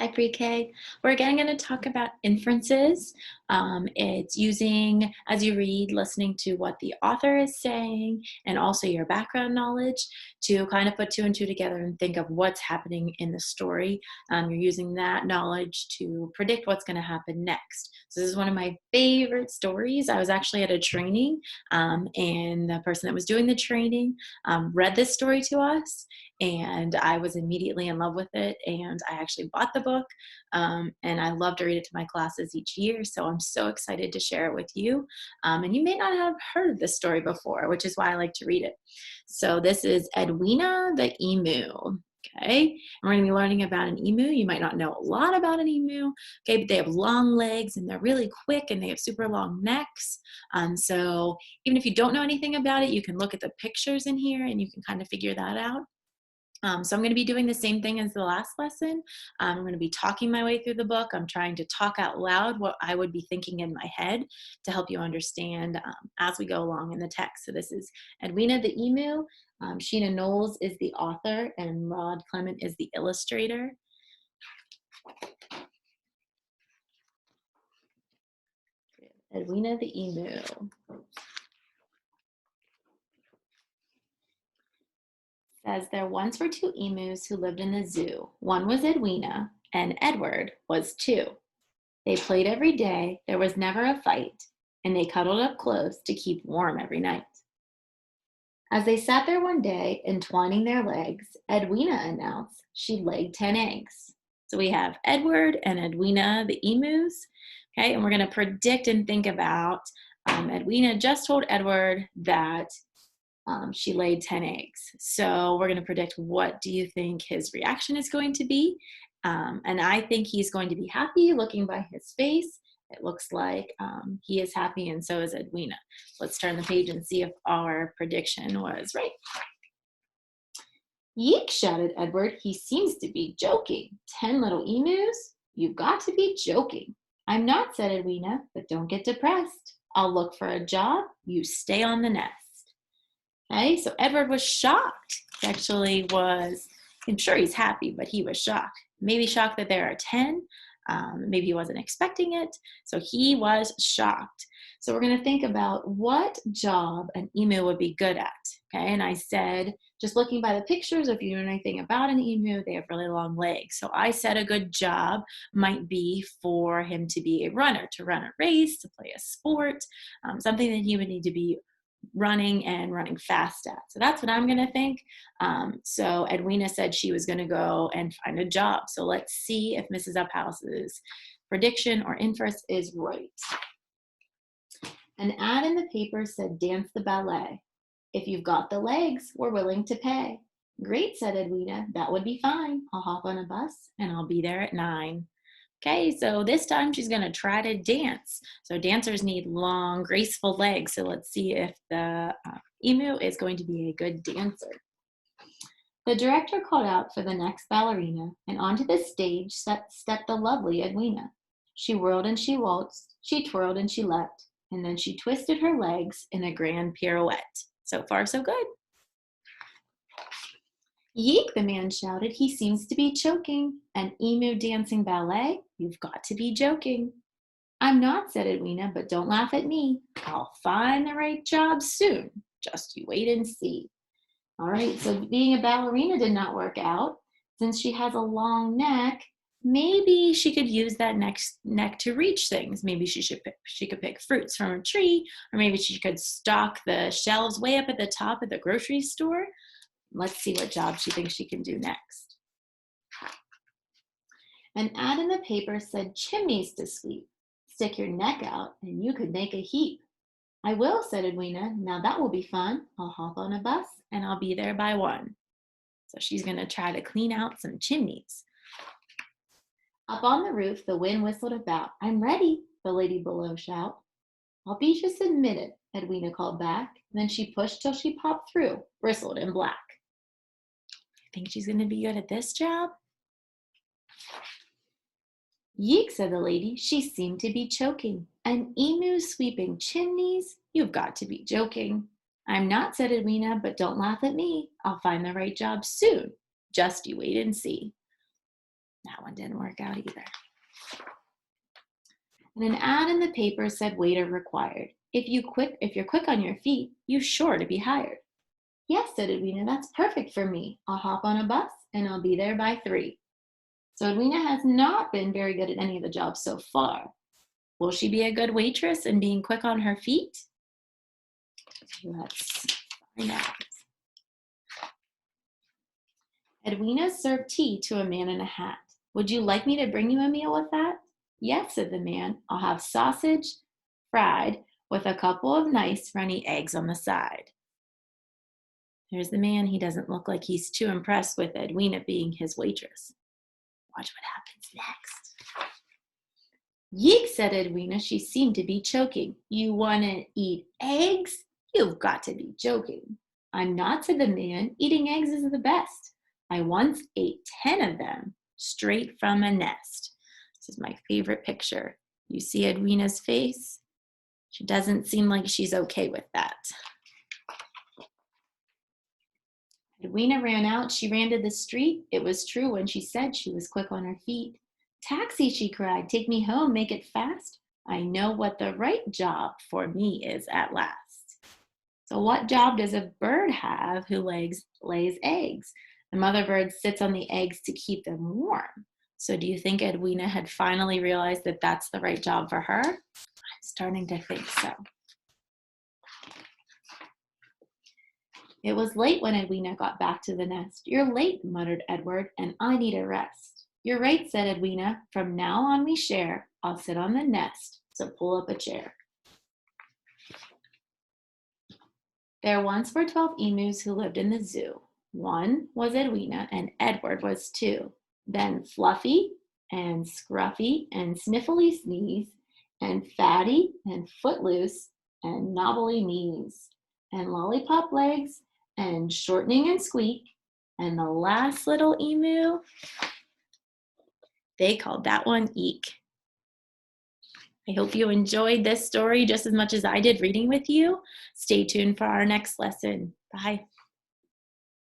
Hi, pre-K. We're again going to talk about inferences. It's using, as you read, listening to what the author is saying and also your background knowledge to kind of put two and two together and think of what's happening in the story. You're using that knowledge to predict what's going to happen next. So this is one of my favorite stories. I was actually at a training and the person that was doing the training read this story to us, and I was immediately in love with it, and I actually bought the book, and I love to read it to my classes each year, so I'm so excited to share it with you. And you may not have heard of this story before, which is why I like to read it. So this is Edwina the Emu. Okay, and we're going to be learning about an emu. You might not know a lot about an emu, okay, but they have long legs and they're really quick and they have super long necks. So even if you don't know anything about it, you can look at the pictures in here and you can kind of figure that out. So I'm going to be doing the same thing as the last lesson. I'm going to be talking my way through the book. I'm trying to talk out loud what I would be thinking in my head to help you understand as we go along in the text. So this is Edwina the Emu. Sheena Knowles is the author and Rod Clement is the illustrator. Edwina the Emu. Says there once were two emus who lived in the zoo. One was Edwina, and Edward was two. They played every day, there was never a fight, and they cuddled up close to keep warm every night. As they sat there one day, entwining their legs, Edwina announced she'd laid 10 eggs. So we have Edward and Edwina, the emus, okay, and we're going to predict and think about Edwina just told Edward that she laid 10 eggs. So we're going to predict what do you think his reaction is going to be. And I think he's going to be happy. Looking by his face, it looks like he is happy, and so is Edwina. Let's turn the page and see if our prediction was right. Yeek, shouted Edward. He seems to be joking. 10 little emus? You've got to be joking. I'm not, said Edwina, but don't get depressed. I'll look for a job. You stay on the nest. Okay, so Edward was shocked. He actually was, I'm sure he's happy, but he was shocked. Maybe shocked that there are 10. Maybe he wasn't expecting it. So he was shocked. So we're going to think about what job an emu would be good at. Okay, and I said, just looking by the pictures, if you know anything about an emu, they have really long legs. So I said a good job might be for him to be a runner, to run a race, to play a sport, something that he would need to be running and running fast at. So that's what I'm going to think. So Edwina said she was going to go and find a job. So let's see if Mrs. Uphouse's prediction or inference is right. An ad in the paper said dance the ballet. If you've got the legs, we're willing to pay. Great, said Edwina. That would be fine. I'll hop on a bus and I'll be there at 9. Okay, so this time she's going to try to dance. So dancers need long, graceful legs. So let's see if the emu is going to be a good dancer. The director called out for the next ballerina, and onto the stage stepped the lovely Edwina. She whirled and she waltzed, she twirled and she leapt, and then she twisted her legs in a grand pirouette. So far, so good. Yeek, the man shouted. He seems to be choking. An emu dancing ballet? You've got to be joking. I'm not, said Edwina, but don't laugh at me. I'll find the right job soon. Just you wait and see. All right, so being a ballerina did not work out. Since she has a long neck, maybe she could use that neck to reach things. Maybe she could pick fruits from a tree, or maybe she could stock the shelves way up at the top at the grocery store. Let's see what job she thinks she can do next. An ad in the paper said chimneys to sweep. Stick your neck out and you could make a heap. I will, said Edwina. Now that will be fun. I'll hop on a bus and I'll be there by 1. So she's going to try to clean out some chimneys. Up on the roof, the wind whistled about. I'm ready, the lady below shouted. I'll be just a minute, Edwina called back. Then she pushed till she popped through, bristled and black. Think she's going to be good at this job? Yeek, said the lady. She seemed to be choking. An emu sweeping chimneys? You've got to be joking. I'm not, said Edwina, but don't laugh at me. I'll find the right job soon. Just you wait and see. That one didn't work out either. And an ad in the paper said waiter required. If you're quick on your feet, you're sure to be hired. Yes, said Edwina, that's perfect for me. I'll hop on a bus and I'll be there by 3. So Edwina has not been very good at any of the jobs so far. Will she be a good waitress in being quick on her feet? Let's find out. Edwina served tea to a man in a hat. Would you like me to bring you a meal with that? Yes, said the man. I'll have sausage fried with a couple of nice runny eggs on the side. There's the man. He doesn't look like he's too impressed with Edwina being his waitress. Watch what happens next. Yeek, said Edwina. She seemed to be choking. You want to eat eggs? You've got to be joking. I'm not, said the man. Eating eggs is the best. I once ate 10 of them straight from a nest. This is my favorite picture. You see Edwina's face? She doesn't seem like she's okay with that. Edwina ran out. She ran to the street. It was true when she said she was quick on her feet. Taxi, she cried. Take me home. Make it fast. I know what the right job for me is at last. So what job does a bird have who lays eggs? The mother bird sits on the eggs to keep them warm. So do you think Edwina had finally realized that that's the right job for her? I'm starting to think so. It was late when Edwina got back to the nest. You're late, muttered Edward, and I need a rest. You're right, said Edwina. From now on we share. I'll sit on the nest, so pull up a chair. There once were 12 emus who lived in the zoo. One was Edwina, and Edward was 2. Then Fluffy, and Scruffy, and Sniffly Sneeze, and Fatty, and Footloose, and Knobbly Knees, and Lollipop Legs, and Shortening and Squeak, and the last little emu, they called that one Eek. I hope you enjoyed this story just as much as I did reading with you. Stay tuned for our next lesson. Bye.